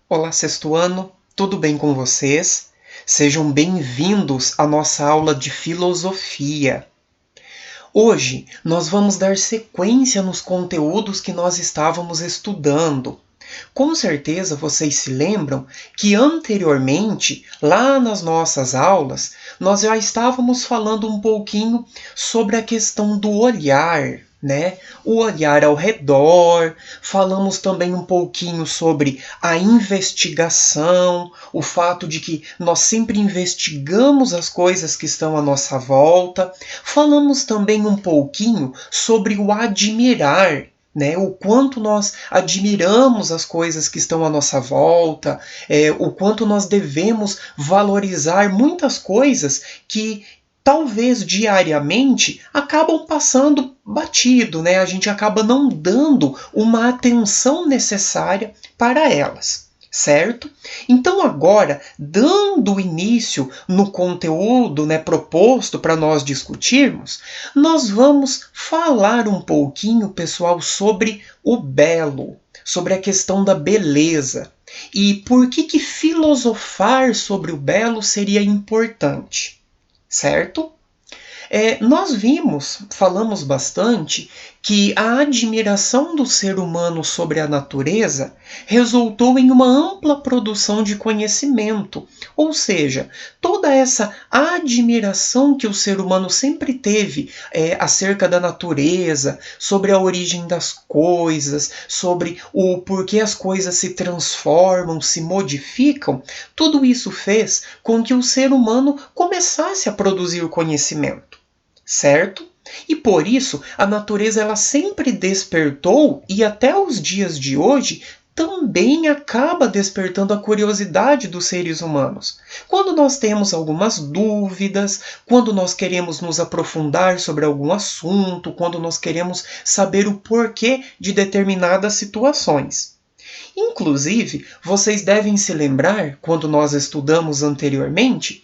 Olá, sexto ano, tudo bem com vocês? Sejam bem-vindos à nossa aula de filosofia. Hoje nós vamos dar sequência nos conteúdos que nós estávamos estudando. Com certeza vocês se lembram que anteriormente, lá nas nossas aulas, nós já estávamos falando um pouquinho sobre a questão do olhar, né? O olhar ao redor, falamos também um pouquinho sobre a investigação, o fato de que nós sempre investigamos as coisas que estão à nossa volta. Falamos também um pouquinho sobre o admirar, né, o quanto nós admiramos as coisas que estão à nossa volta, o quanto nós devemos valorizar muitas coisas que talvez diariamente acabam passando batido, né? A gente acaba não dando uma atenção necessária para elas. Certo? Então agora, dando início no conteúdo, né, proposto para nós discutirmos, nós vamos falar um pouquinho, pessoal, sobre o belo, sobre a questão da beleza e por que filosofar sobre o belo seria importante, certo? Nós falamos bastante, que a admiração do ser humano sobre a natureza resultou em uma ampla produção de conhecimento, ou seja, toda essa admiração que o ser humano sempre teve acerca da natureza, sobre a origem das coisas, sobre o porquê as coisas se transformam, se modificam, tudo isso fez com que o ser humano começasse a produzir conhecimento. Certo? E por isso a natureza ela sempre despertou e até os dias de hoje também acaba despertando a curiosidade dos seres humanos. Quando nós temos algumas dúvidas, quando nós queremos nos aprofundar sobre algum assunto, quando nós queremos saber o porquê de determinadas situações. Inclusive, vocês devem se lembrar, quando nós estudamos anteriormente,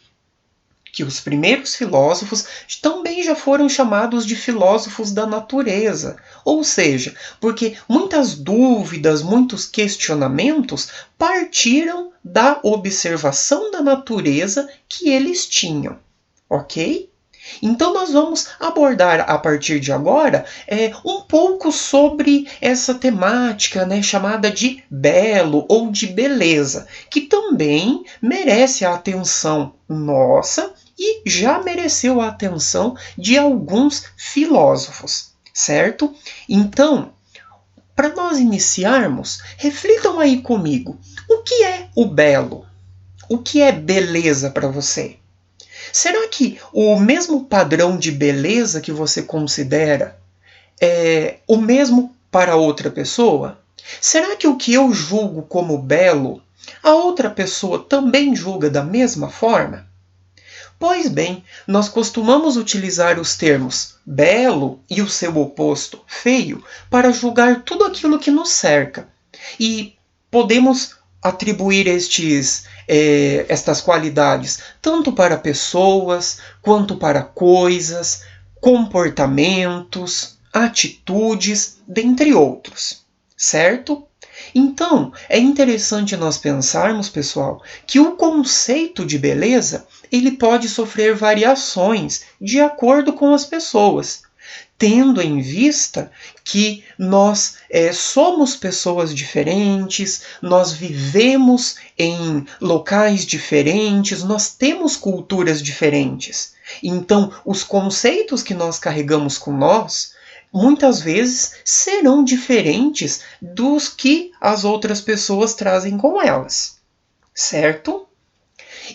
que os primeiros filósofos também já foram chamados de filósofos da natureza, ou seja, porque muitas dúvidas, muitos questionamentos partiram da observação da natureza que eles tinham, ok? Então nós vamos abordar a partir de agora um pouco sobre essa temática, né, chamada de belo ou de beleza, que também merece a atenção nossa e já mereceu a atenção de alguns filósofos, certo? Então, para nós iniciarmos, reflitam aí comigo. O que é o belo? O que é beleza para você? Será que o mesmo padrão de beleza que você considera é o mesmo para outra pessoa? Será que o que eu julgo como belo, a outra pessoa também julga da mesma forma? Pois bem, nós costumamos utilizar os termos belo e o seu oposto, feio, para julgar tudo aquilo que nos cerca. E podemos atribuir estas qualidades tanto para pessoas, quanto para coisas, comportamentos, atitudes, dentre outros. Certo? Então, é interessante nós pensarmos, pessoal, que o conceito de beleza ele pode sofrer variações de acordo com as pessoas, tendo em vista que nós somos pessoas diferentes, nós vivemos em locais diferentes, nós temos culturas diferentes. Então, os conceitos que nós carregamos com nós muitas vezes serão diferentes dos que as outras pessoas trazem com elas, certo?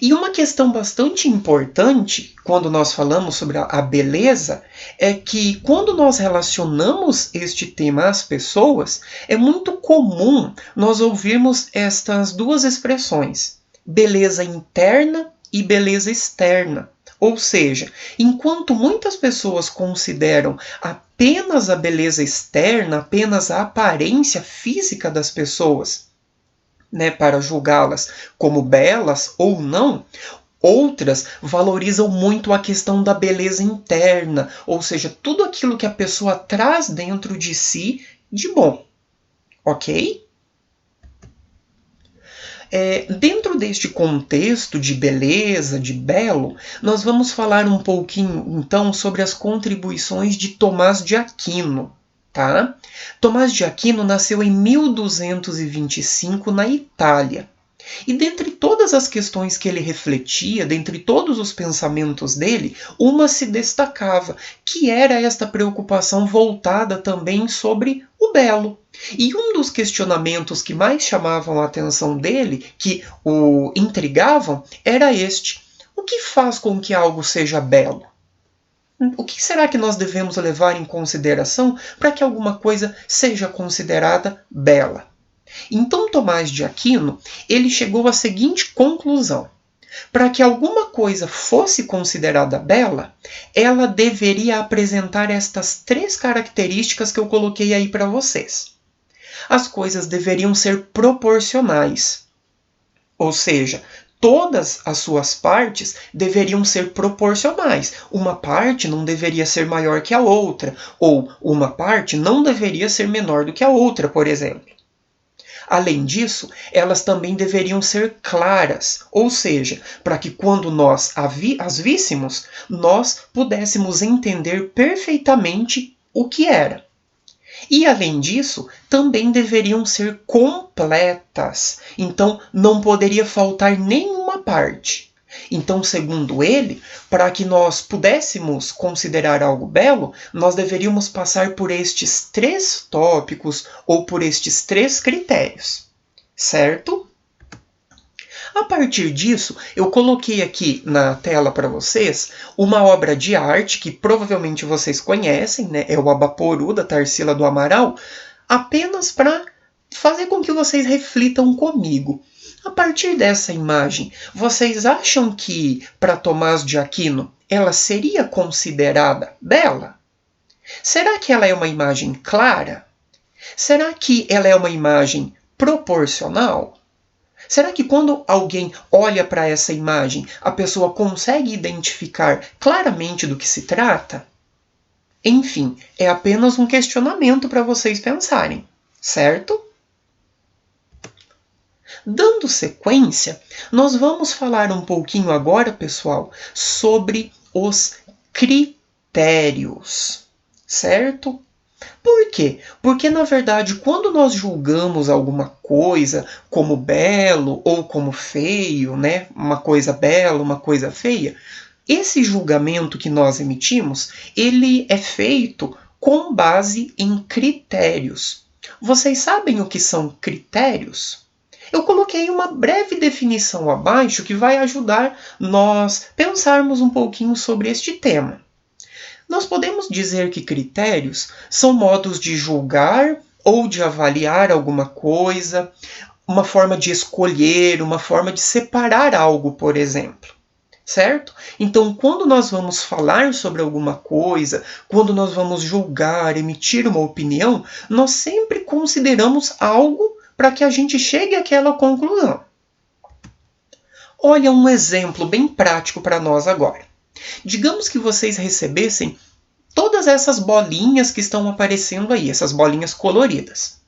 E uma questão bastante importante quando nós falamos sobre a beleza é que quando nós relacionamos este tema às pessoas, é muito comum nós ouvirmos estas duas expressões, beleza interna e beleza externa. Ou seja, enquanto muitas pessoas consideram apenas a beleza externa, apenas a aparência física das pessoas, né, para julgá-las como belas ou não, outras valorizam muito a questão da beleza interna, ou seja, tudo aquilo que a pessoa traz dentro de si de bom, ok? Dentro deste contexto de beleza, de belo, nós vamos falar um pouquinho, então, sobre as contribuições de Tomás de Aquino. Tá? Tomás de Aquino nasceu em 1225 na Itália. E dentre todas as questões que ele refletia, dentre todos os pensamentos dele, uma se destacava, que era esta preocupação voltada também sobre o belo. E um dos questionamentos que mais chamavam a atenção dele, que o intrigavam, era este: o que faz com que algo seja belo? O que será que nós devemos levar em consideração para que alguma coisa seja considerada bela? Então Tomás de Aquino, ele chegou à seguinte conclusão: para que alguma coisa fosse considerada bela, ela deveria apresentar estas 3 características que eu coloquei aí para vocês. As coisas deveriam ser proporcionais, ou seja, todas as suas partes deveriam ser proporcionais. Uma parte não deveria ser maior que a outra, ou uma parte não deveria ser menor do que a outra, por exemplo. Além disso, elas também deveriam ser claras, ou seja, para que quando nós as víssemos, nós pudéssemos entender perfeitamente o que era. E além disso, também deveriam ser completas, então não poderia faltar nenhuma parte. Então, segundo ele, para que nós pudéssemos considerar algo belo, nós deveríamos passar por estes 3 tópicos ou por estes 3 critérios, certo? A partir disso, eu coloquei aqui na tela para vocês uma obra de arte que provavelmente vocês conhecem, né? É o Abaporu, da Tarsila do Amaral, apenas para fazer com que vocês reflitam comigo. A partir dessa imagem, vocês acham que, para Tomás de Aquino, ela seria considerada bela? Será que ela é uma imagem clara? Será que ela é uma imagem proporcional? Será que quando alguém olha para essa imagem, a pessoa consegue identificar claramente do que se trata? Enfim, é apenas um questionamento para vocês pensarem, certo? Dando sequência, nós vamos falar um pouquinho agora, pessoal, sobre os critérios, certo? Por quê? Porque, na verdade, quando nós julgamos alguma coisa como belo ou como feio, né? Uma coisa bela, uma coisa feia, esse julgamento que nós emitimos, ele é feito com base em critérios. Vocês sabem o que são critérios? Eu coloquei uma breve definição abaixo que vai ajudar nós pensarmos um pouquinho sobre este tema. Nós podemos dizer que critérios são modos de julgar ou de avaliar alguma coisa, uma forma de escolher, uma forma de separar algo, por exemplo. Certo? Então, quando nós vamos falar sobre alguma coisa, quando nós vamos julgar, emitir uma opinião, nós sempre consideramos algo para que a gente chegue àquela conclusão. Olha um exemplo bem prático para nós agora. Digamos que vocês recebessem todas essas bolinhas que estão aparecendo aí, essas bolinhas coloridas.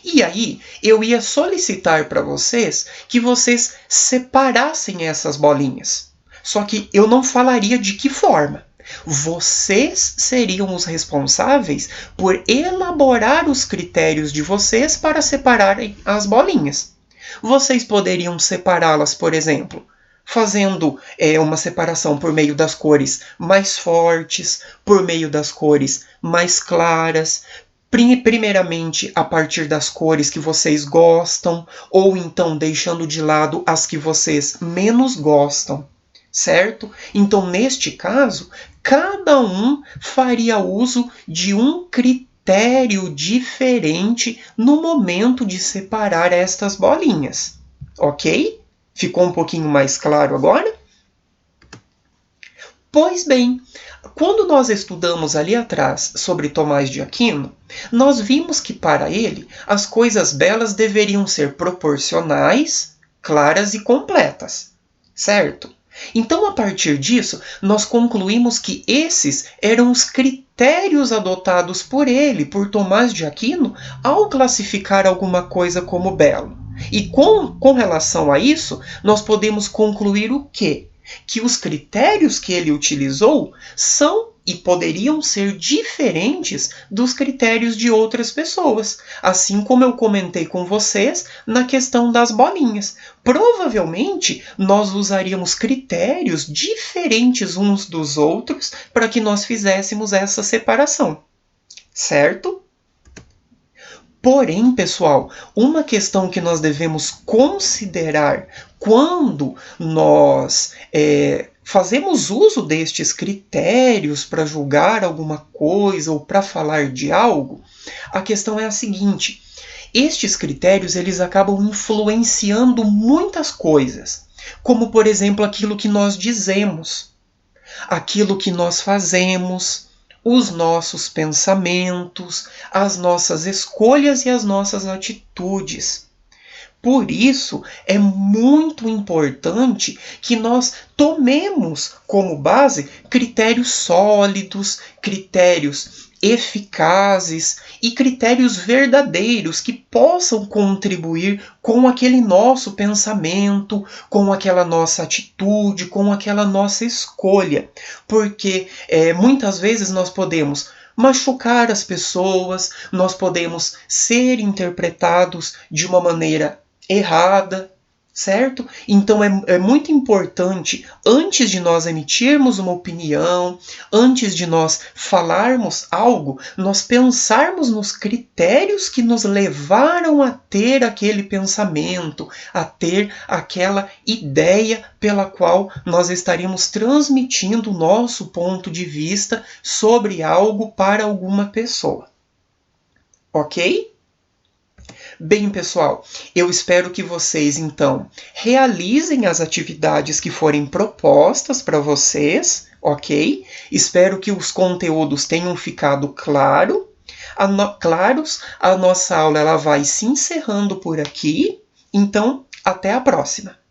E aí, eu ia solicitar para vocês que vocês separassem essas bolinhas. Só que eu não falaria de que forma. Vocês seriam os responsáveis por elaborar os critérios de vocês para separarem as bolinhas. Vocês poderiam separá-las, por exemplo, fazendo uma separação por meio das cores mais fortes, por meio das cores mais claras, primeiramente a partir das cores que vocês gostam, ou então deixando de lado as que vocês menos gostam, certo? Então, neste caso, cada um faria uso de um critério diferente no momento de separar estas bolinhas, ok? Ficou um pouquinho mais claro agora? Pois bem, quando nós estudamos ali atrás sobre Tomás de Aquino, nós vimos que para ele as coisas belas deveriam ser proporcionais, claras e completas, certo? Então, a partir disso, nós concluímos que esses eram os critérios adotados por ele, por Tomás de Aquino, ao classificar alguma coisa como belo. E com relação a isso, nós podemos concluir o quê? Que os critérios que ele utilizou são e poderiam ser diferentes dos critérios de outras pessoas, assim como eu comentei com vocês na questão das bolinhas. Provavelmente nós usaríamos critérios diferentes uns dos outros para que nós fizéssemos essa separação, certo? Porém, pessoal, uma questão que nós devemos considerar quando nós fazemos uso destes critérios para julgar alguma coisa ou para falar de algo, a questão é a seguinte: estes critérios eles acabam influenciando muitas coisas, como por exemplo aquilo que nós dizemos, aquilo que nós fazemos, os nossos pensamentos, as nossas escolhas e as nossas atitudes. Por isso, é muito importante que nós tomemos como base critérios sólidos, critérios eficazes e critérios verdadeiros que possam contribuir com aquele nosso pensamento, com aquela nossa atitude, com aquela nossa escolha. Porque muitas vezes nós podemos machucar as pessoas, nós podemos ser interpretados de uma maneira errada, certo? Então é muito importante, antes de nós emitirmos uma opinião, antes de nós falarmos algo, nós pensarmos nos critérios que nos levaram a ter aquele pensamento, a ter aquela ideia pela qual nós estaríamos transmitindo o nosso ponto de vista sobre algo para alguma pessoa. Ok? Bem, pessoal, eu espero que vocês, então, realizem as atividades que forem propostas para vocês, ok? Espero que os conteúdos tenham ficado claros. A nossa aula ela vai se encerrando por aqui, então, até a próxima!